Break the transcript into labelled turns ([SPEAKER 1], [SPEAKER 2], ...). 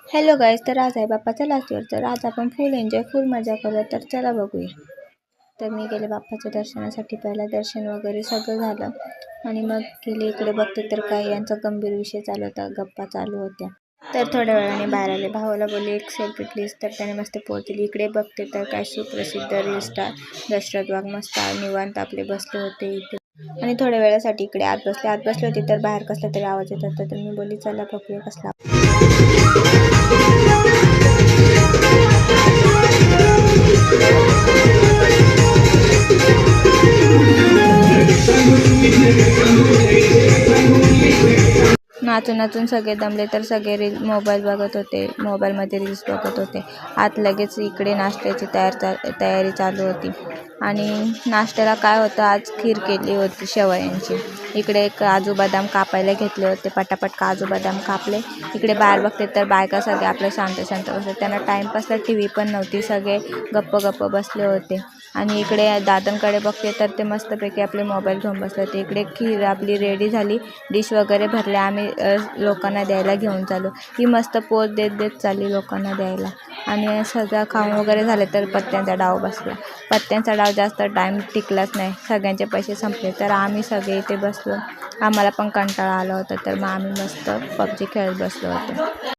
[SPEAKER 1] Hello guys, तर आज आहे बाप्पाचा लास्ट इयर. तर आज आपण फुल एन्जॉय फुल मजा करूया. तर चला बघूया. तर मी गेले बाप्पाच्या दर्शनासाठी. पहिला दर्शन वगैरे सगळं झालं आणि मग गेले इकडे बघते तर काही यांचा गंभीर विषय चालू होता, गप्पा चालू होत्या. तर थोड्या वेळाने बाहेर आले. भावाला बोलले एक सेल्फी प्लीज. तर त्याने मस्त पोच दिली. इकडे बघते तर काय सुप्रसिद्ध रील स्टार दशरथ वाघ मस्त निवांत आपले बसले होते इथे. आणि थोड्या वेळासाठी इकडे आत बसले होते. तर बाहेर कसला तरी आवाज येत होता. तर मी बोलली चला बघूया कसला. नाचून सगळे दमले. तर सगळे मोबाईल बघत होते, मोबाईलमध्ये रील्स बघत होते. आत लगेच इकडे नाश्त्याची तयारी चालू होती. आणि नाश्त्याला काय होतं, आज खीर केली होती शेवयांची. इकडे काजू बदाम कापायला घेतले होते. पटापट काजू बदाम कापले. इकडे बाहेर बघते तर बायका सगळे आपले शांत बसले. त्यांना टाईमपासला TV पण नव्हती, सगळे गप्प बसले होते. आणि इकडे दादांकडे बघते तर ते मस्तपैकी आपले मोबाईल घेऊन बसले होते. इकडे खीर आपली रेडी झाली, डिश वगैरे भरले. आम्ही लोकांना द्यायला घेऊन चालू. ही मस्त पोच देत चालली लोकांना द्यायला. आणि सगळं खाऊन वगैरे झाले तर पत्त्यांचा डाव बसला. पत्त्यांचा डाव जास्त टाईम टिकलाच नाही, सगळ्यांचे पैसे संपले. तर आम्ही सगळे इथे बसलो. आम्हाला पण कंटाळा आला होता. तर मग आम्ही मस्त PUBG खेळत बसलो होतो.